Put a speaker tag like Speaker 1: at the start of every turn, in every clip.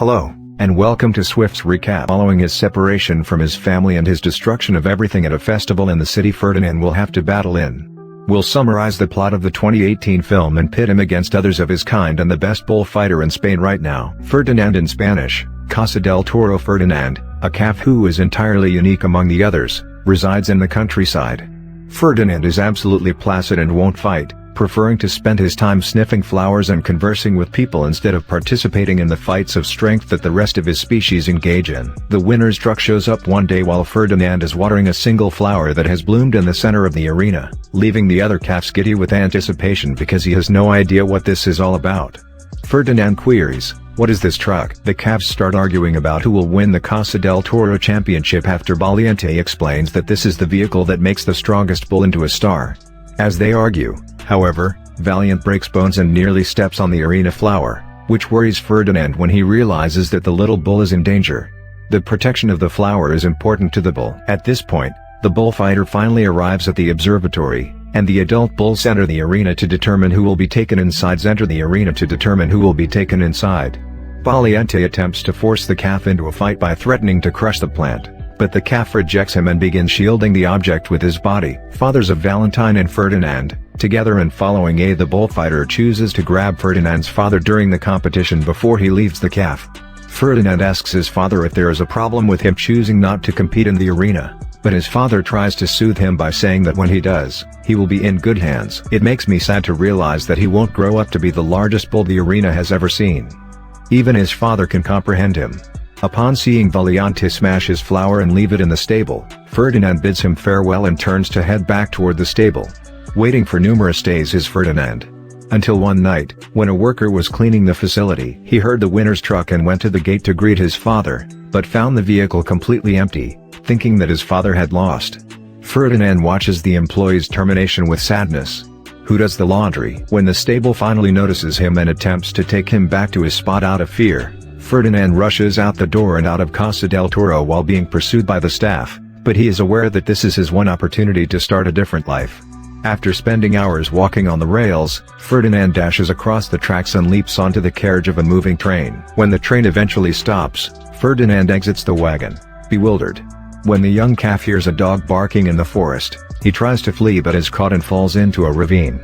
Speaker 1: Hello, and welcome to Swift's recap. Following his separation from his family and his destruction of everything at a festival in the city Ferdinand will have to battle in. We'll summarize the plot of the 2018 film and pit him against others of his kind and the best bullfighter in Spain right now. Ferdinand in Spanish, Casa del Toro. Ferdinand, a calf who is entirely unique among the others, resides in the countryside. Ferdinand is absolutely placid and won't fight, preferring to spend his time sniffing flowers and conversing with people instead of participating in the fights of strength that the rest of his species engage in. The winner's truck shows up one day while Ferdinand is watering a single flower that has bloomed in the center of the arena, leaving the other calves giddy with anticipation because he has no idea what this is all about. Ferdinand queries, "What is this truck?" The calves start arguing about who will win the Casa del Toro championship after Valiente explains that this is the vehicle that makes the strongest bull into a star. As they argue, however, Valiant breaks bones and nearly steps on the arena flower, which worries Ferdinand when he realizes that the little bull is in danger. The protection of the flower is important to the bull. At this point, the bullfighter finally arrives at the observatory, and the adult bulls enter the arena to determine who will be taken inside. Valiente attempts to force the calf into a fight by threatening to crush the plant, but the calf rejects him and begins shielding the object with his body. Fathers of Valentine and Ferdinand, together and following the bullfighter chooses to grab Ferdinand's father during the competition before he leaves the calf. Ferdinand asks his father if there is a problem with him choosing not to compete in the arena, but his father tries to soothe him by saying that when he does, he will be in good hands. It makes me sad to realize that he won't grow up to be the largest bull the arena has ever seen. Even his father can comprehend him. Upon seeing Valiente smash his flower and leave it in the stable, Ferdinand bids him farewell and turns to head back toward the stable. Waiting for numerous days is Ferdinand. Until one night, when a worker was cleaning the facility, he heard the winner's truck and went to the gate to greet his father, but found the vehicle completely empty, thinking that his father had lost. Ferdinand watches the employee's termination with sadness. Who does the laundry? When the stable finally notices him and attempts to take him back to his spot out of fear, Ferdinand rushes out the door and out of Casa del Toro while being pursued by the staff, but he is aware that this is his one opportunity to start a different life. After spending hours walking on the rails, Ferdinand dashes across the tracks and leaps onto the carriage of a moving train. When the train eventually stops, Ferdinand exits the wagon, bewildered. When the young calf hears a dog barking in the forest, he tries to flee but is caught and falls into a ravine.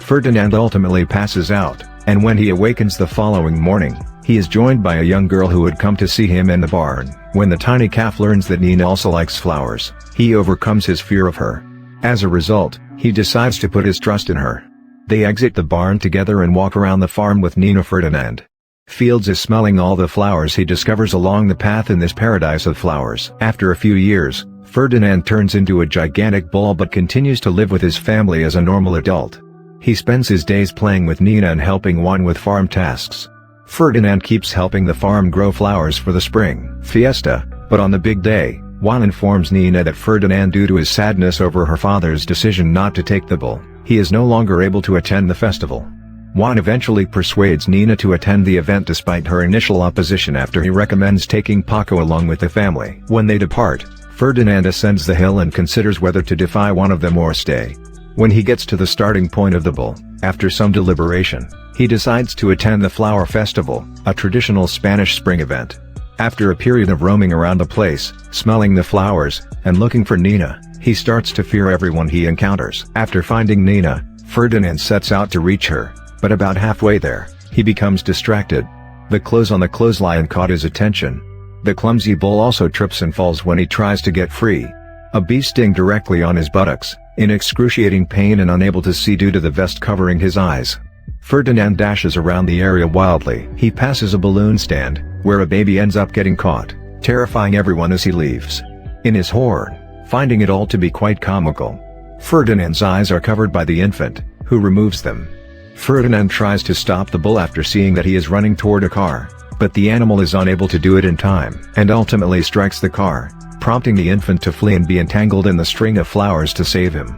Speaker 1: Ferdinand ultimately passes out, and when he awakens the following morning, he is joined by a young girl who had come to see him in the barn. When the tiny calf learns that Nina also likes flowers, he overcomes his fear of her. As a result, he decides to put his trust in her. They exit the barn together and walk around the farm with Nina. Ferdinand Fields is smelling all the flowers he discovers along the path in this paradise of flowers. After a few years, Ferdinand turns into a gigantic bull but continues to live with his family as a normal adult. He spends his days playing with Nina and helping Juan with farm tasks. Ferdinand keeps helping the farm grow flowers for the spring fiesta, but on the big day, Juan informs Nina that Ferdinand, due to his sadness over her father's decision not to take the bull, he is no longer able to attend the festival. Juan eventually persuades Nina to attend the event despite her initial opposition after he recommends taking Paco along with the family. When they depart, Ferdinand ascends the hill and considers whether to defy one of them or stay. When he gets to the starting point of the bull, after some deliberation, he decides to attend the Flower Festival, a traditional Spanish spring event. After a period of roaming around the place, smelling the flowers, and looking for Nina, he starts to fear everyone he encounters. After finding Nina, Ferdinand sets out to reach her, but about halfway there, he becomes distracted. The clothes on the clothesline caught his attention. The clumsy bull also trips and falls when he tries to get free. A bee stings directly on his buttocks, in excruciating pain and unable to see due to the vest covering his eyes. Ferdinand dashes around the area wildly. He passes a balloon stand, where a baby ends up getting caught, terrifying everyone as he leaves. In his horror, finding it all to be quite comical, Ferdinand's eyes are covered by the infant, who removes them. Ferdinand tries to stop the bull after seeing that he is running toward a car, but the animal is unable to do it in time, and ultimately strikes the car, prompting the infant to flee and be entangled in the string of flowers to save him.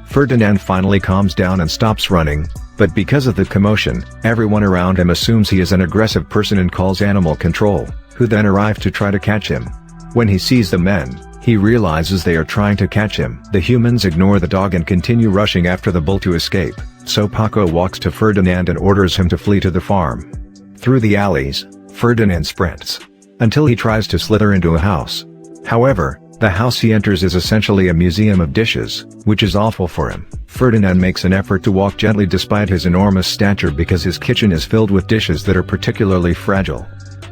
Speaker 1: Ferdinand finally calms down and stops running, but because of the commotion, everyone around him assumes he is an aggressive person and calls animal control, who then arrive to try to catch him. When he sees the men, he realizes they are trying to catch him. The humans ignore the dog and continue rushing after the bull to escape, so Paco walks to Ferdinand and orders him to flee to the farm. Through the alleys, Ferdinand sprints until he tries to slither into a house. However, the house he enters is essentially a museum of dishes, which is awful for him. Ferdinand makes an effort to walk gently despite his enormous stature because his kitchen is filled with dishes that are particularly fragile.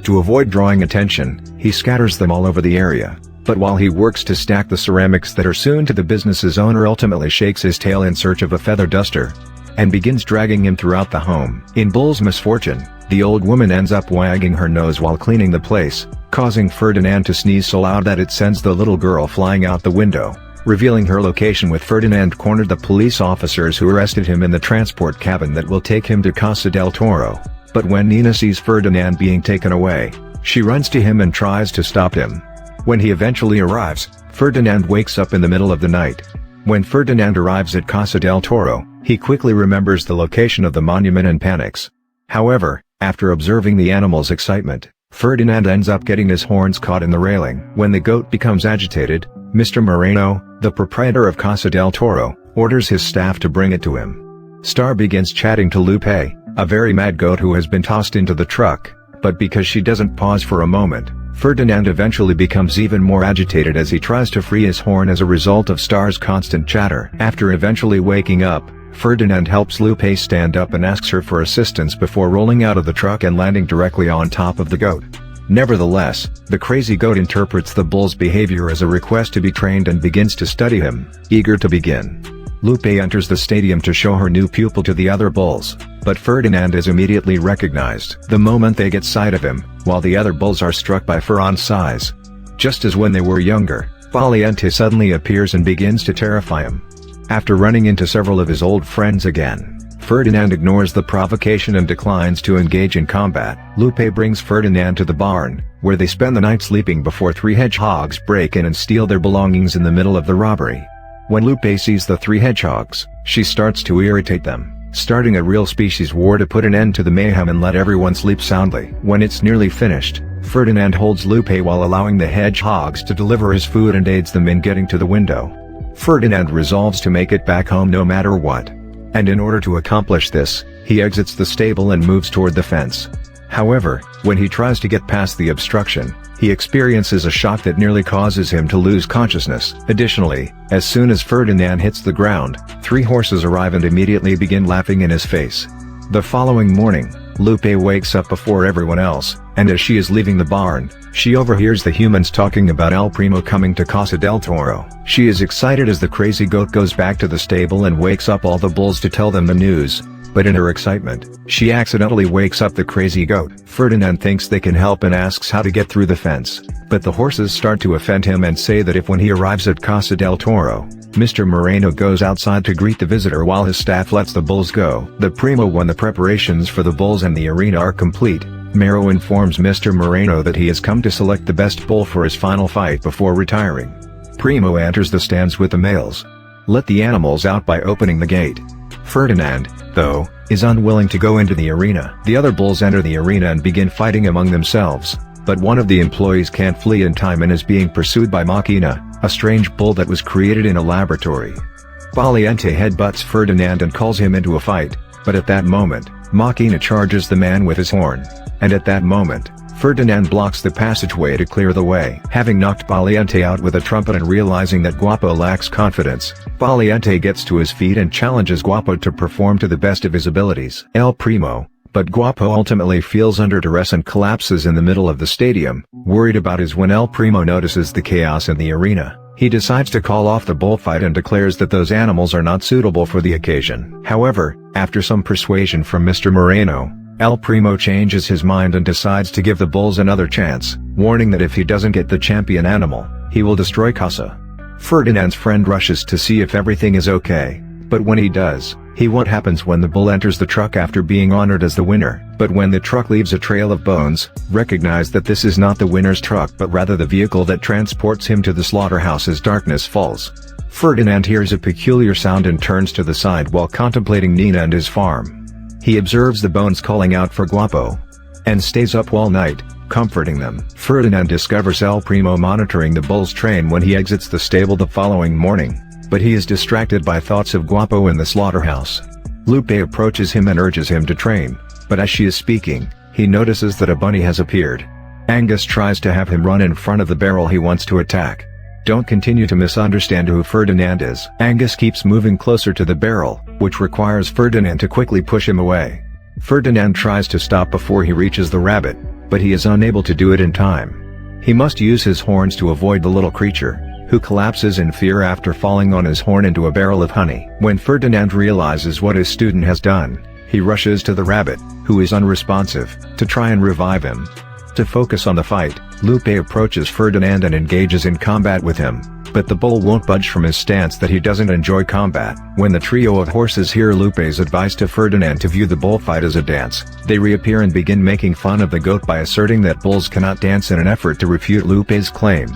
Speaker 1: To avoid drawing attention, he scatters them all over the area, but while he works to stack the ceramics that are soon to the business's owner ultimately shakes his tail in search of a feather duster and begins dragging him throughout the home. In Bull's misfortune, the old woman ends up wagging her nose while cleaning the place, causing Ferdinand to sneeze so loud that it sends the little girl flying out the window, revealing her location with Ferdinand cornered the police officers who arrested him in the transport cabin that will take him to Casa del Toro. But when Nina sees Ferdinand being taken away, she runs to him and tries to stop him. When he eventually arrives, Ferdinand wakes up in the middle of the night. When Ferdinand arrives at Casa del Toro, he quickly remembers the location of the monument and panics. However, after observing the animal's excitement, Ferdinand ends up getting his horns caught in the railing. When the goat becomes agitated, Mr. Moreno, the proprietor of Casa del Toro, orders his staff to bring it to him. Star begins chatting to Lupe, a very mad goat who has been tossed into the truck, but because she doesn't pause for a moment, Ferdinand eventually becomes even more agitated as he tries to free his horn as a result of Star's constant chatter. After eventually waking up, Ferdinand helps Lupe stand up and asks her for assistance before rolling out of the truck and landing directly on top of the goat. Nevertheless, the crazy goat interprets the bull's behavior as a request to be trained and begins to study him, eager to begin. Lupe enters the stadium to show her new pupil to the other bulls, but Ferdinand is immediately recognized the moment they get sight of him, while the other bulls are struck by Ferran's size. Just as when they were younger, Valiente suddenly appears and begins to terrify him. After running into several of his old friends again, Ferdinand ignores the provocation and declines to engage in combat. Lupe brings Ferdinand to the barn, where they spend the night sleeping before three hedgehogs break in and steal their belongings in the middle of the robbery. When Lupe sees the three hedgehogs, she starts to irritate them, starting a real species war to put an end to the mayhem and let everyone sleep soundly. When it's nearly finished, Ferdinand holds Lupe while allowing the hedgehogs to deliver his food and aids them in getting to the window. Ferdinand resolves to make it back home no matter what. And in order to accomplish this, he exits the stable and moves toward the fence. However, when he tries to get past the obstruction, he experiences a shock that nearly causes him to lose consciousness. Additionally, as soon as Ferdinand hits the ground, three horses arrive and immediately begin laughing in his face. The following morning, Lupe wakes up before everyone else, and as she is leaving the barn, she overhears the humans talking about El Primo coming to Casa del Toro. She is excited as the crazy goat goes back to the stable and wakes up all the bulls to tell them the news, but in her excitement, she accidentally wakes up the crazy goat. Ferdinand thinks they can help and asks how to get through the fence, but the horses start to offend him and say that if when he arrives at Casa del Toro, Mr. Moreno goes outside to greet the visitor while his staff lets the bulls go. The Primo, when the preparations for the bulls and the arena are complete, Mero informs Mr. Moreno that he has come to select the best bull for his final fight before retiring. Primo enters the stands with the males. Let the animals out by opening the gate. Ferdinand, though, is unwilling to go into the arena. The other bulls enter the arena and begin fighting among themselves, but one of the employees can't flee in time and is being pursued by Machina, a strange bull that was created in a laboratory. Valiente headbutts Ferdinand and calls him into a fight, but at that moment, Machina charges the man with his horn, and at that moment, Ferdinand blocks the passageway to clear the way. Having knocked Valiente out with a trumpet and realizing that Guapo lacks confidence, Valiente gets to his feet and challenges Guapo to perform to the best of his abilities. El Primo, but Guapo ultimately feels under duress and collapses in the middle of the stadium. Worried about his when El Primo notices the chaos in the arena, he decides to call off the bullfight and declares that those animals are not suitable for the occasion. However, after some persuasion from Mr. Moreno, El Primo changes his mind and decides to give the bulls another chance, warning that if he doesn't get the champion animal, he will destroy Casa. Ferdinand's friend rushes to see if everything is okay, but when he does, what happens when the bull enters the truck after being honored as the winner. But when the truck leaves a trail of bones, recognize that this is not the winner's truck but rather the vehicle that transports him to the slaughterhouse as darkness falls. Ferdinand hears a peculiar sound and turns to the side while contemplating Nina and his farm. He observes the bones calling out for Guapo, and stays up all night, comforting them. Ferdinand discovers El Primo monitoring the bull's train when he exits the stable the following morning, but he is distracted by thoughts of Guapo in the slaughterhouse. Lupe approaches him and urges him to train, but as she is speaking, He notices that a bunny has appeared. Angus tries to have him run in front of the barrel he wants to attack. Don't continue to misunderstand who Ferdinand is. Angus keeps moving closer to the barrel, which requires Ferdinand to quickly push him away. Ferdinand tries to stop before he reaches the rabbit, but he is unable to do it in time. He must use his horns to avoid the little creature, who collapses in fear after falling on his horn into a barrel of honey. When Ferdinand realizes what his student has done, he rushes to the rabbit, who is unresponsive, to try and revive him. To focus on the fight, Lupe approaches Ferdinand and engages in combat with him, but the bull won't budge from his stance that he doesn't enjoy combat. When the trio of horses hear Lupe's advice to Ferdinand to view the bullfight as a dance, they reappear and begin making fun of the goat by asserting that bulls cannot dance in an effort to refute Lupe's claim.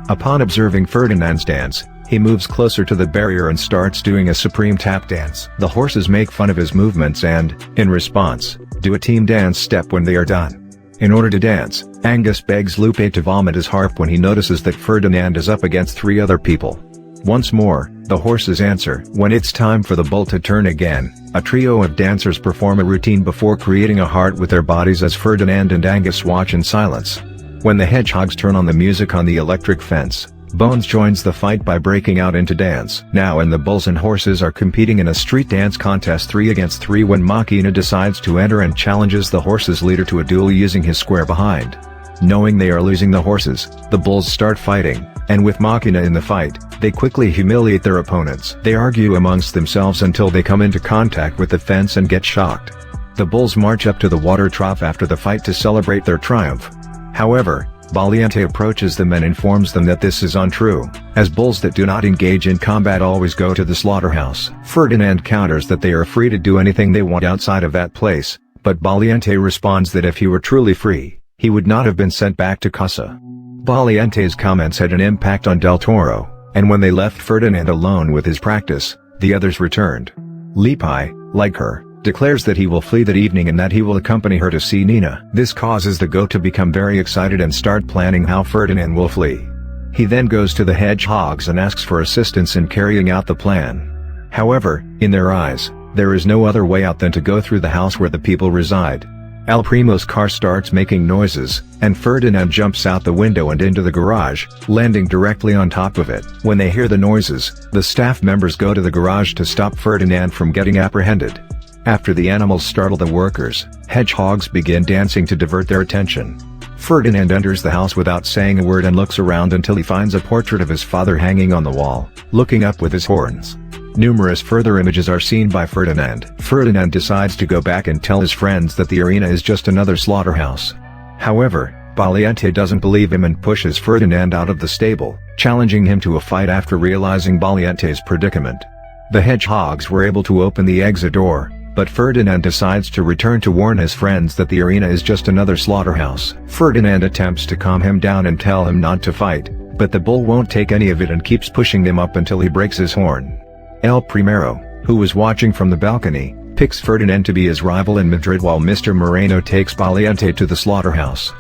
Speaker 1: Upon observing Ferdinand's dance, he moves closer to the barrier and starts doing a supreme tap dance. The horses make fun of his movements and, in response, do a team dance step when they are done. In order to dance, Angus begs Lupe to vomit his harp when he notices that Ferdinand is up against 3 other people. Once more, the horses answer. When it's time for the bull to turn again, a trio of dancers perform a routine before creating a heart with their bodies as Ferdinand and Angus watch in silence. When the hedgehogs turn on the music on the electric fence, Bones joins the fight by breaking out into dance. Now and the bulls and horses are competing in a street dance contest 3 against 3 when Machina decides to enter and challenges the horses' leader to a duel using his square behind. Knowing they are losing the horses, the bulls start fighting, and with Machina in the fight, they quickly humiliate their opponents. They argue amongst themselves until they come into contact with the fence and get shocked. The bulls march up to the water trough after the fight to celebrate their triumph. However, Valiente approaches them and informs them that this is untrue, as bulls that do not engage in combat always go to the slaughterhouse. Ferdinand counters that they are free to do anything they want outside of that place, but Valiente responds that if he were truly free, he would not have been sent back to Casa. Valiente's comments had an impact on Del Toro, and when they left Ferdinand alone with his practice, the others returned. Lupin, like her, declares that he will flee that evening and that he will accompany her to see Nina. This causes the goat to become very excited and start planning how Ferdinand will flee. He then goes to the hedgehogs and asks for assistance in carrying out the plan. However, in their eyes, there is no other way out than to go through the house where the people reside. El Primo's car starts making noises, and Ferdinand jumps out the window and into the garage, landing directly on top of it. When they hear the noises, the staff members go to the garage to stop Ferdinand from getting apprehended. After the animals startle the workers, hedgehogs begin dancing to divert their attention. Ferdinand enters the house without saying a word and looks around until he finds a portrait of his father hanging on the wall, looking up with his horns. Numerous further images are seen by Ferdinand. Ferdinand decides to go back and tell his friends that the arena is just another slaughterhouse. However, Valiente doesn't believe him and pushes Ferdinand out of the stable, challenging him to a fight after realizing Valiente's predicament. The hedgehogs were able to open the exit door, but Ferdinand decides to return to warn his friends that the arena is just another slaughterhouse. Ferdinand attempts to calm him down and tell him not to fight, but the bull won't take any of it and keeps pushing them up until he breaks his horn. El Primero, who was watching from the balcony, picks Ferdinand to be his rival in Madrid while Mr. Moreno takes Valiente to the slaughterhouse.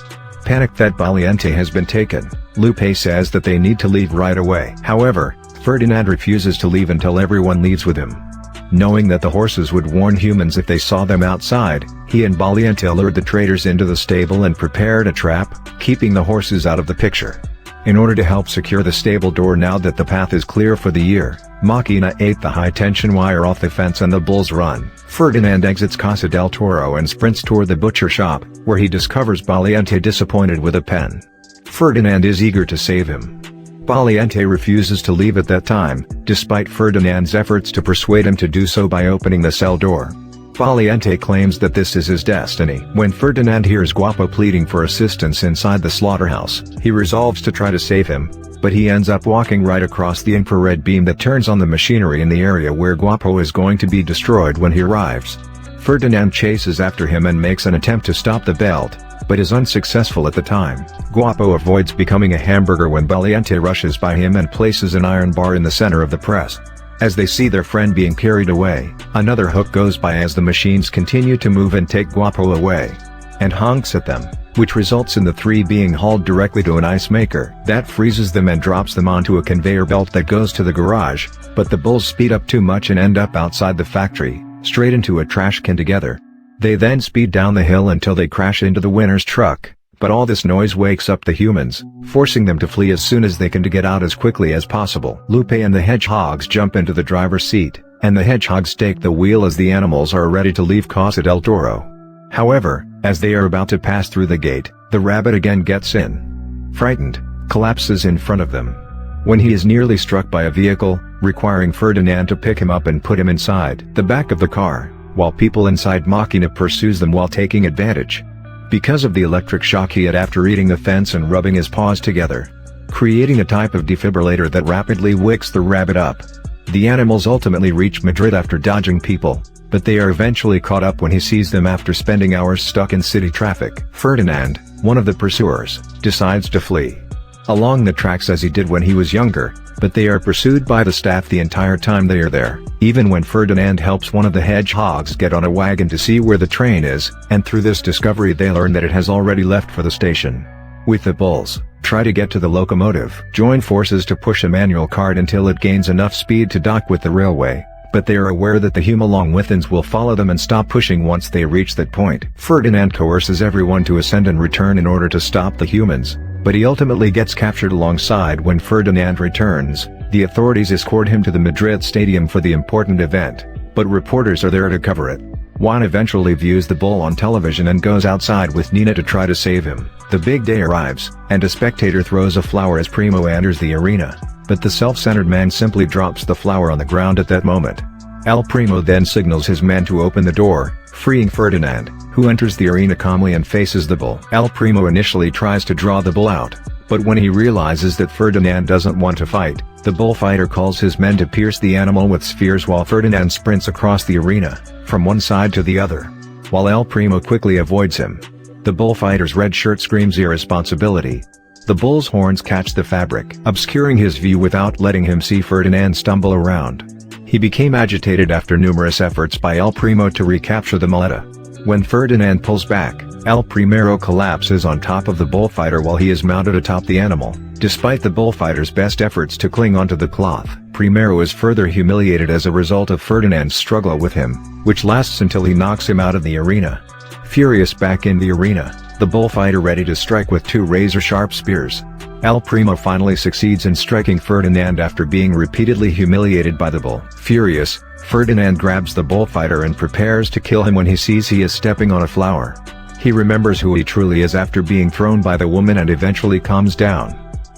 Speaker 1: Panicked that Valiente has been taken, Lupe says that they need to leave right away. However, Ferdinand refuses to leave until everyone leaves with him. Knowing that the horses would warn humans if they saw them outside, he and Valiente lured the traders into the stable and prepared a trap, keeping the horses out of the picture. In order to help secure the stable door now that the path is clear for the year, Machina ate the high-tension wire off the fence and the bulls run. Ferdinand exits Casa del Toro and sprints toward the butcher shop, where he discovers Valiente disappointed with a pen. Ferdinand is eager to save him. Valiente refuses to leave at that time, despite Ferdinand's efforts to persuade him to do so by opening the cell door. Valiente claims that this is his destiny. When Ferdinand hears Guapo pleading for assistance inside the slaughterhouse, he resolves to try to save him, but he ends up walking right across the infrared beam that turns on the machinery in the area where Guapo is going to be destroyed when he arrives. Ferdinand chases after him and makes an attempt to stop the belt, but is unsuccessful at the time. Guapo avoids becoming a hamburger when Valiente rushes by him and places an iron bar in the center of the press. As they see their friend being carried away, another hook goes by as the machines continue to move and take Guapo away, and honks at them, which results in the 3 being hauled directly to an ice maker that freezes them and drops them onto a conveyor belt that goes to the garage, but the bulls speed up too much and end up outside the factory, straight into a trash can together. They then speed down the hill until they crash into the winner's truck, but all this noise wakes up the humans, forcing them to flee as soon as they can to get out as quickly as possible. Lupe and the hedgehogs jump into the driver's seat, and the hedgehogs take the wheel as the animals are ready to leave Casa del Toro. However, as they are about to pass through the gate, the rabbit again gets in. Frightened, collapses in front of them. When he is nearly struck by a vehicle, requiring Ferdinand to pick him up and put him inside the back of the car, while people inside Machina pursues them while taking advantage. Because of the electric shock he had after eating the fence and rubbing his paws together, creating a type of defibrillator that rapidly wakes the rabbit up. The animals ultimately reach Madrid after dodging people, but they are eventually caught up when he sees them after spending hours stuck in city traffic. Ferdinand, one of the pursuers, decides to flee along the tracks as he did when he was younger, but they are pursued by the staff the entire time they are there, even when Ferdinand helps one of the hedgehogs get on a wagon to see where the train is, and through this discovery they learn that it has already left for the station. With the bulls, try to get to the locomotive, join forces to push a manual cart until it gains enough speed to dock with the railway, but they are aware that the Humalongwithans will follow them and stop pushing once they reach that point. Ferdinand coerces everyone to ascend and return in order to stop the humans, but he ultimately gets captured alongside. When Ferdinand returns, the authorities escort him to the Madrid stadium for the important event, but reporters are there to cover it. Juan eventually views the bull on television and goes outside with Nina to try to save him. The big day arrives, and a spectator throws a flower as Primo enters the arena, but the self-centered man simply drops the flower on the ground at that moment. El Primo then signals his men to open the door, freeing Ferdinand, who enters the arena calmly and faces the bull. El Primo initially tries to draw the bull out, but when he realizes that Ferdinand doesn't want to fight, the bullfighter calls his men to pierce the animal with spears while Ferdinand sprints across the arena, from one side to the other. While El Primo quickly avoids him, the bullfighter's red shirt screams irresponsibility. The bull's horns catch the fabric, obscuring his view without letting him see Ferdinand stumble around. He became agitated after numerous efforts by El Primo to recapture the muleta. When Ferdinand pulls back, El Primero collapses on top of the bullfighter while he is mounted atop the animal. Despite the bullfighter's best efforts to cling onto the cloth, Primero is further humiliated as a result of Ferdinand's struggle with him, which lasts until he knocks him out of the arena. Furious back in the arena, the bullfighter ready to strike with two razor-sharp spears. El Primo finally succeeds in striking Ferdinand after being repeatedly humiliated by the bull. Furious, Ferdinand grabs the bullfighter and prepares to kill him when he sees he is stepping on a flower. He remembers who he truly is after being thrown by the woman and eventually calms down.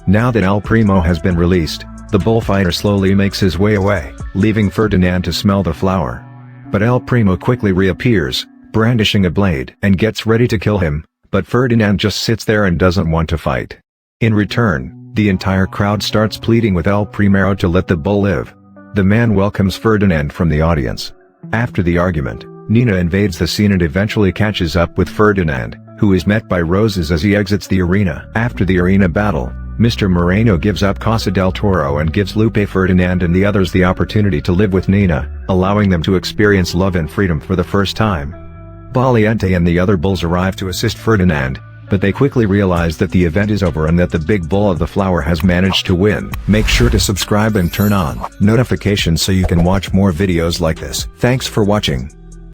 Speaker 1: Now that El Primo has been released, the bullfighter slowly makes his way away, leaving Ferdinand to smell the flower. But El Primo quickly reappears, brandishing a blade, and gets ready to kill him, but Ferdinand just sits there and doesn't want to fight. In return, the entire crowd starts pleading with El Primero to let the bull live. The man welcomes Ferdinand from the audience. After the argument, Nina invades the scene and eventually catches up with Ferdinand, who is met by roses as he exits the arena. After the arena battle, Mr. Moreno gives up Casa del Toro and gives Lupe, Ferdinand and the others the opportunity to live with Nina, allowing them to experience love and freedom for the first time. Valiente and the other bulls arrive to assist Ferdinand, but they quickly realize that the event is over and that the big bull of the flower has managed to win. Make sure to subscribe and turn on notifications so you can watch more videos like this. Thanks for watching.